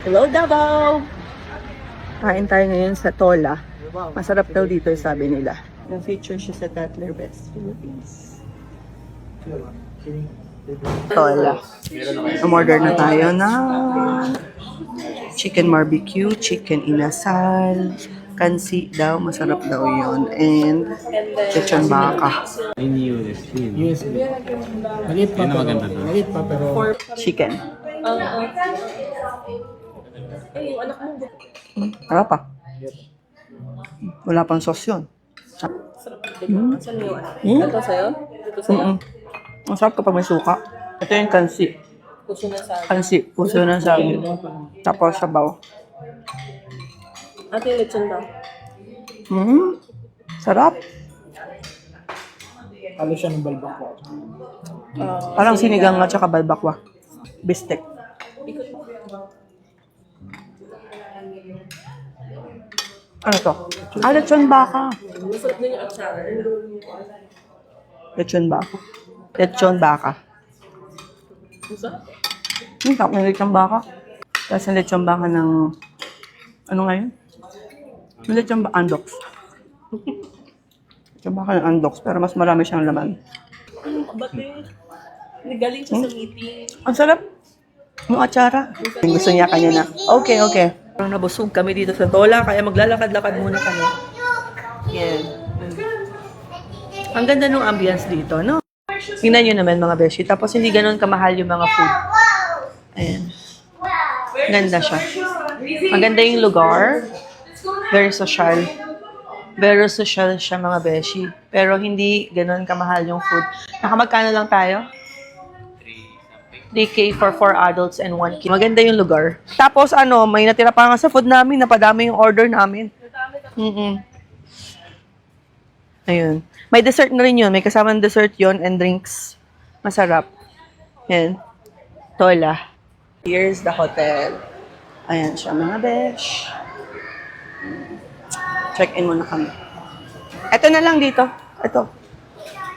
Hello, Davao! Kain tayo ngayon sa Tola. Masarap daw dito, sabi nila. Na-feature siya sa Tatler Best Philippines. Tola. Umorder na tayo ng chicken barbecue, chicken inasal, kansi daw, masarap daw yun, and lechon baka. USB. Maliit pa pero Chicken. Harap pa. Wala pang sauce yun. Ito sa'yo? Ito sa'yo? Ang sarap kapag may suka. Ito yung kansi. Puso na sa akin. Kansi, puso ng sabi. Tapos sabaw. Ate, lechon daw. Sarap. halo siya ng balbakwa. Parang sinigang at saka balbakwa. Bistek. Ano to? Lechon baka. Masarap din yung atsara. Lechon baka. Lechon baka. Masarap. Sarap ng lechon baka. Tapos yung lechon baka ng... Ano nga yun? Yung lechon baka andox. Lechon baka ng andox, pero mas marami siyang laman. Ba't eh? Galing siya sa meeting. Ang sarap. Yung atsara. Gusto niya kanya na. Okay. Parang nabusog kami dito sa Tola, kaya maglalakad-lakad muna kami. Yan. Ang ganda ng ambience dito, no? Tingnan nyo naman mga beshi. Tapos hindi ganun kamahal yung mga food. Ayan. Ganda siya. Maganda yung lugar. Very social. Very social siya mga beshi. Pero hindi ganun kamahal yung food. Nakamagkano lang tayo? 3K for 4 adults and 1 kid. Maganda yung lugar. Tapos may natira pa nga sa food namin, napadami yung order namin. Ayun. May dessert na rin yun. May kasamang dessert yun and drinks. Masarap. Yan. Tola. Here's the hotel. Ayan siya mga besh. Check-in muna kami. Ito na lang dito. Ito.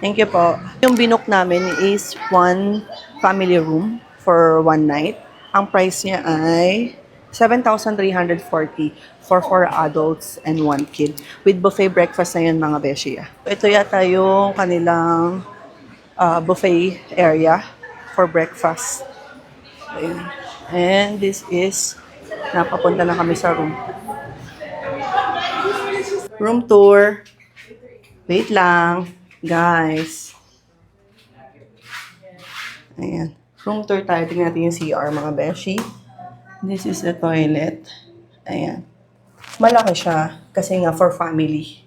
Thank you po. Yung binook namin is 1 family room for 1 night. Ang price niya ay 7,340 for 4 adults and 1 kid. With buffet breakfast na yun mga beshi. Ito yata yung kanilang buffet area for breakfast. Ayun. And this is, napapunta na kami sa room. Room tour. Wait lang. Guys. Ayan. Room tour tayo. Tingnan natin yung CR, mga beshi. This is the toilet. Ayan. Malaki siya. Kasi nga for family.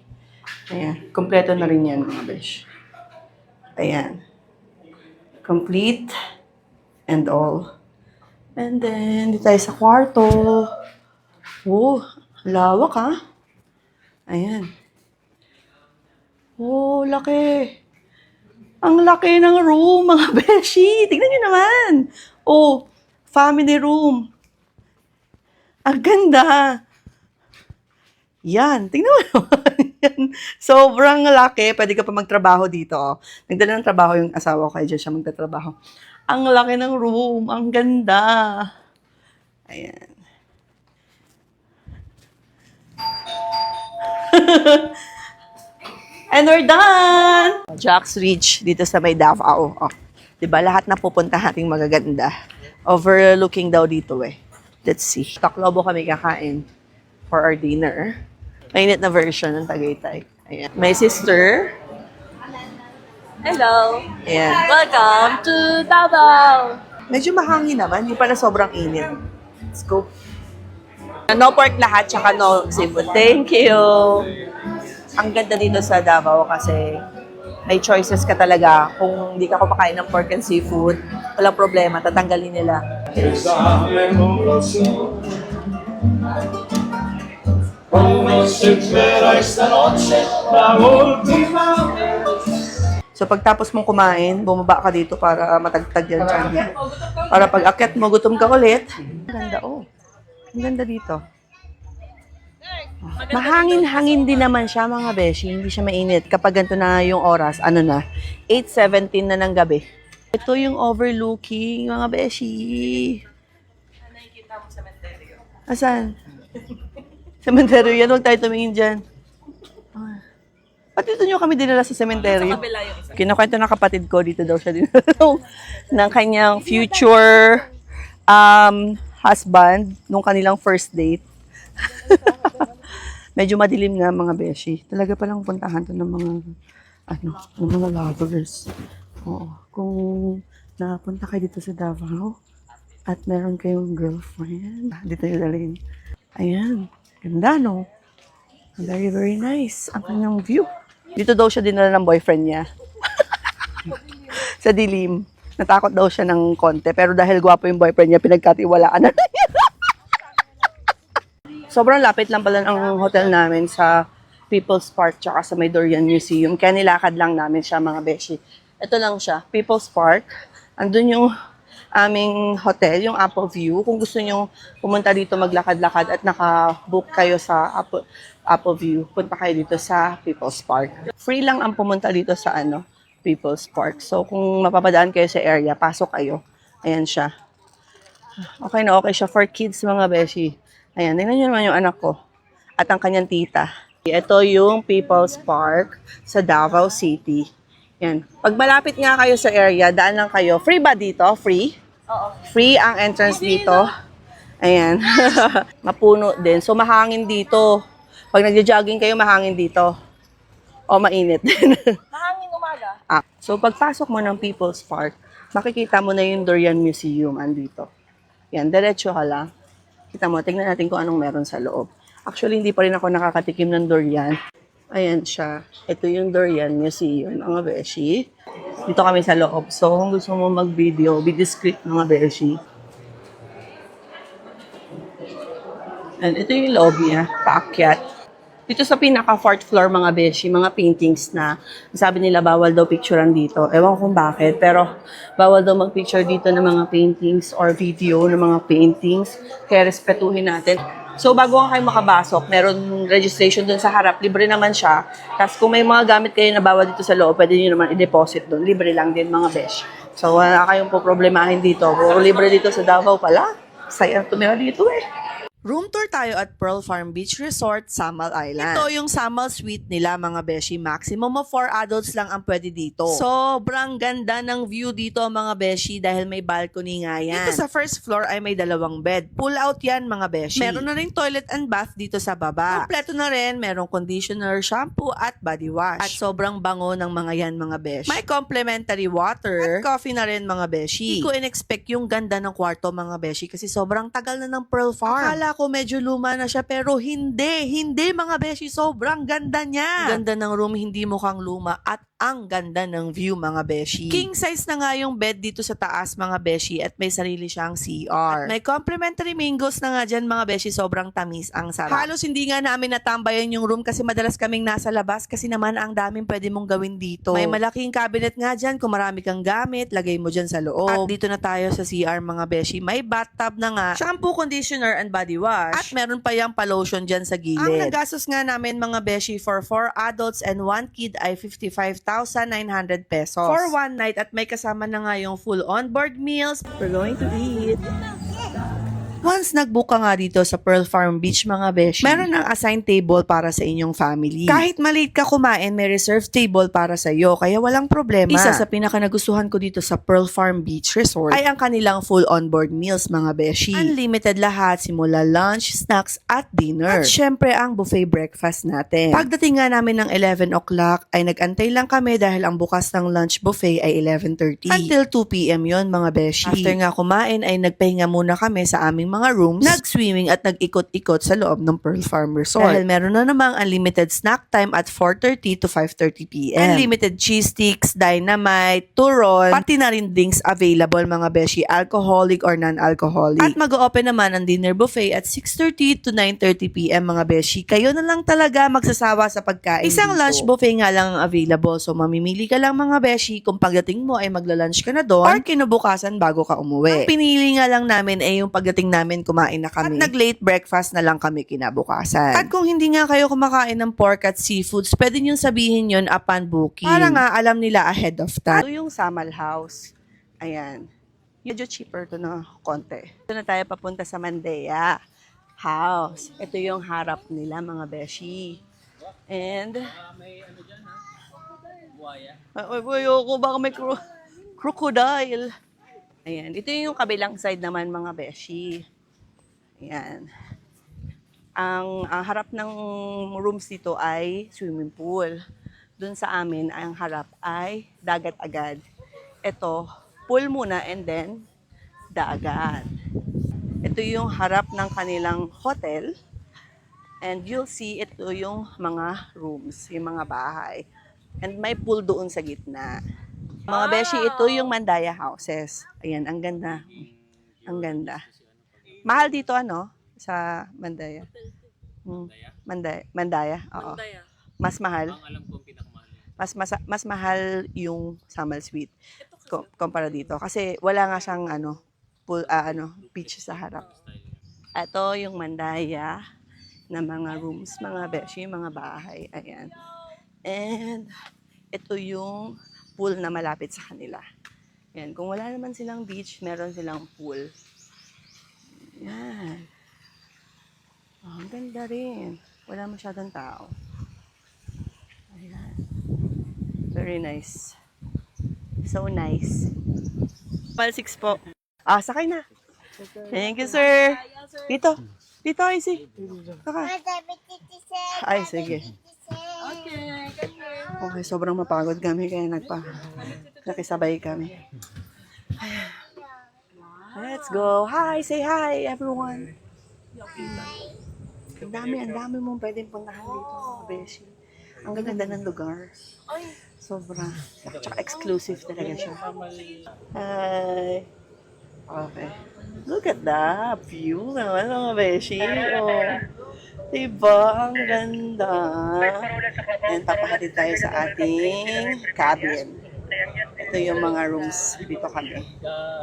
Ayan. Kompleto na rin yan, mga beshi. Ayan. Complete. And all. And then, dito tayo sa kwarto. Oh, lawak ha. Ayan. Oh, laki. Ang laki ng room, mga beshi. Tignan nyo naman. Oh, family room. Ang ganda. Yan. Tignan mo naman. Yan. Sobrang laki. Pwede ka pa magtrabaho dito. Oh. Nagdala ng trabaho yung asawa ko. Kaya dyan siya magtatrabaho. Ang laki ng room. Ang ganda. Ayan. And we're done! Jack's Ridge, dito sa may Davao. Oh. Diba, lahat na pupunta nating magaganda. Overlooking daw dito eh. Let's see. Taclobo kami kakain for our dinner. Mainit na version ng Tagaytay. Ayan. My sister. Hello! Ayan. Welcome to Davao! Medyo mahangin naman. Hindi pala sobrang init. Let's go. No pork lahat, tsaka no seafood. Thank you! Ang ganda dito sa Davao kasi may choices ka talaga. Kung hindi ka kumakain ng pork and seafood, walang problema, tatanggalin nila. So pagtapos mong kumain, bumaba ka dito para matagtag yan dyan. Para pag akyat mo, gutom ka ulit. Ang ganda, oh. Ang ganda dito. Mahangin-hangin din naman siya mga beshi, hindi siya mainit. Kapag ganito na yung oras, 8:17 na ng gabi. Ito yung overlooking mga beshi. Nakikita mo sa cemetery. Asan? Cemetery yan. Huwag tayo tumingin dyan. Ah. Ba't dito nyo kami dinala sa cemetery? Kabila yung isa. Kinukwento ng kapatid ko, dito daw siya dinala ng kanyang future husband nung kanilang first date. Medyo madilim nga mga beshi. Talaga palang puntahan to ng mga ng mga lovers. Oo. Kung napunta kayo dito sa Davao at meron kayong girlfriend, dito yung dalhin. Ayan. Ganda, no? Very, very nice. Ang kanyang view. Dito daw siya dinala ng boyfriend niya. Sa dilim. Natakot daw siya ng konti. Pero dahil gwapo yung boyfriend niya, pinagkatiwalaan na niya. Sobrang lapit lang pala ang hotel namin sa People's Park tsaka sa may Dorian Museum. Kaya nilakad lang namin siya mga beshi. Ito lang siya, People's Park. Andun yung aming hotel, yung Apple View. Kung gusto nyo pumunta dito maglakad-lakad at naka-book kayo sa Apple View, punta kayo dito sa People's Park. Free lang ang pumunta dito sa People's Park. So kung mapapadaan kayo sa area, pasok kayo. Ayan siya. Okay na okay siya for kids mga beshi. Ayan, tingnan nyo naman yung anak ko at ang kanyang tita. Ito yung People's Park sa Davao City. Yan. Pag malapit nga kayo sa area, daan lang kayo. Free ba dito? Free? Oo. Free ang entrance dito. Ayan. Mapuno din. So, mahangin dito. Pag nagja-jogging kayo, mahangin dito. O, mainit din. Mahangin umaga. So, pagpasok mo ng People's Park, makikita mo na yung Dorian Museum andito. Yan, diretso ka lang. Kita mo, tingnan natin kung anong meron sa loob. Actually, hindi pa rin ako nakakatikim ng durian. Ayan siya. Ito yung Dorian Museum, mga beshi. Dito kami sa loob. So, kung gusto mo mag-video, be discreet, mga beshi. And ito yung loob niya, paakyat. Dito sa pinaka-4th floor, mga beshi, mga paintings na sabi nila bawal daw picturean dito. Ewan ko kung bakit, pero bawal daw mag-picture dito ng mga paintings or video ng mga paintings. Kaya respetuhin natin. So, bago kayo makabasok, meron registration dun sa harap. Libre naman siya. Tapos, kung may mga gamit kayo na bawal dito sa loob, pwede nyo naman i-deposit dun. Libre lang din, mga besh. So, wala kayong po problemahin dito. Kung libre dito sa Davao pala, saya tumira dito eh. Room tour tayo at Pearl Farm Beach Resort, Samal Island. Ito yung Samal Suite nila, mga beshi. Maximum of 4 adults lang ang pwede dito. Sobrang ganda ng view dito, mga beshi, dahil may balcony nga yan. Dito sa first floor ay may 2 bed. Pull out yan, mga beshi. Meron na rin toilet and bath dito sa baba. Kompleto na rin, merong conditioner, shampoo at body wash. At sobrang bango ng mga yan, mga beshi. May complimentary water at coffee na rin, mga beshi. Hindi ko in-expect yung ganda ng kwarto, mga beshi, kasi sobrang tagal na ng Pearl Farm. Akala ko medyo luma na siya, pero hindi mga beshi, sobrang ganda niya. Ganda ng room, hindi mukhang luma at ang ganda ng view, mga beshi. King size na nga yung bed dito sa taas, mga beshi, at may sarili siyang CR. At may complimentary mangoes na nga dyan, mga beshi, sobrang tamis, ang sarap. Halos hindi nga namin natambayan yung room kasi madalas kaming nasa labas kasi naman ang daming pwede mong gawin dito. May malaking cabinet nga dyan, kung marami kang gamit, lagay mo dyan sa loob. At dito na tayo sa CR, mga beshi. May bathtub na nga, shampoo, conditioner, and body wash. At meron pa yung pa-lotion dyan sa gilid. Ang nagastos nga namin, mga beshi, for 4 adults and 1 kid ay 55,900 pesos. For 1 night at may kasama na nga yung full on-board meals. We're going to eat. Once nag-book ka nga dito sa Pearl Farm Beach, mga beshi, meron ng assigned table para sa inyong family. Kahit maliit ka kumain, may reserved table para sa iyo, kaya walang problema. Isa sa pinaka nagustuhan ko dito sa Pearl Farm Beach Resort ay ang kanilang full on-board meals, mga beshi. Unlimited lahat, simula lunch, snacks, at dinner. At syempre ang buffet breakfast natin. Pagdating nga namin ng 11 o'clock, ay nag-antay lang kami dahil ang bukas ng lunch buffet ay 11:30. Until 2 p.m. yon, mga beshi. After nga kumain, ay nagpahinga muna kami sa aming mga rooms, nag-swimming at nag-ikot-ikot sa loob ng Pearl Farm Resort. Dahil meron na namang unlimited snack time at 4:30 to 5:30 p.m. Unlimited cheese sticks, dynamite, turon, pati na rin drinks available, mga beshi, alcoholic or non-alcoholic. At mag-open naman ang dinner buffet at 6:30 to 9:30 p.m. mga beshi. Kayo na lang talaga magsasawa sa pagkain. Isang dito. Lunch buffet nga lang ang available, so mamimili ka lang, mga beshi, kung pagdating mo ay magla-lunch ka na doon or kinabukasan bago ka umuwi. Ang pinili nga lang namin ay yung pagdating namin kumain na kami. At nag-late breakfast na lang kami kinabukasan. At kung hindi nga kayo kumakain ng pork at seafoods, pwede nyo sabihin yun upon booking. Para nga alam nila ahead of time. Ito yung Samal House. Ayan. Medyo cheaper to na konti. Ito na tayo papunta sa Mandea. house. Ito yung harap nila, mga beshi. And, May ano dyan ha? Buhaya. ayoko, baka may crocodile. Ayan, ito yung kabilang side naman, mga beshi. Ayan. Ang harap ng rooms dito ay swimming pool. Doon sa amin, ang harap ay dagat agad. Ito, pool muna and then dagat. Ito yung harap ng kanilang hotel. And you'll see ito yung mga rooms, yung mga bahay. And may pool doon sa gitna. Mga beshi, ito yung Mandaya houses. Ayan, ang ganda. Ang ganda. Mahal dito ano? Sa Mandaya. Mandaya, oo. Daya. Mas mahal. Ang alam kong pinakamahal. Mas mahal yung Samal Suite kumpara dito kasi wala nga siyang beach sa harap. Ito yung Mandaya na mga rooms, mga beshi, mga bahay. Ayan. And ito yung pool na malapit sa kanila. Ayan. Kung wala naman silang beach, meron silang pool. Ayan. Oh, ang ganda rin. Wala masyadong tao. Ayan. Very nice. So nice. Pal 6 po. Sakay na. Thank you, sir. Dito. Dito, Icy. Saka. Ay, sige. Okay, sobrang mapagod kami kaya nakisabay kami. Let's go. Hi, say hi, everyone. Ang dami mong pwedeng puntahan dito, mga beshi. Ang ganda ng lugar. Sobra. Tsaka exclusive talaga siya. Hi. Okay. Look at that view naman, mga beshi. Oh. Diba? Ang ganda. And papahatid tayo sa ating cabin. Ito yung mga rooms dito kami.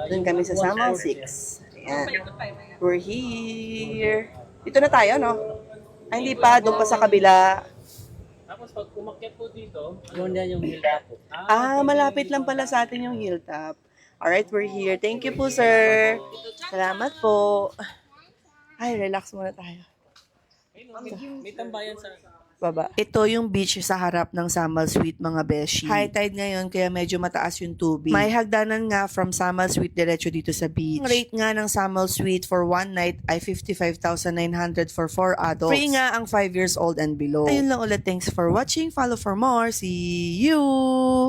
Doon kami sa Samal 6. Ayan. We're here. Dito na tayo, no? Ay, hindi pa. Doon pa sa kabila. Tapos pag umakyat po dito, doon yan yung hilltop po. Malapit lang pala sa atin yung hilltop. Alright, we're here. Thank you po, sir. Salamat po. Ay, relax muna tayo. May tambayan sa... Baba. Ito yung beach sa harap ng Samal Suite, mga beshi. High tide ngayon, kaya medyo mataas yung tubig. May hagdanan nga from Samal Suite diretso dito sa beach. Ang rate nga ng Samal Suite for one night ay 55,900 for 4 adults. Free nga ang 5 years old and below. Ayun lang ulit. Thanks for watching. Follow for more. See you!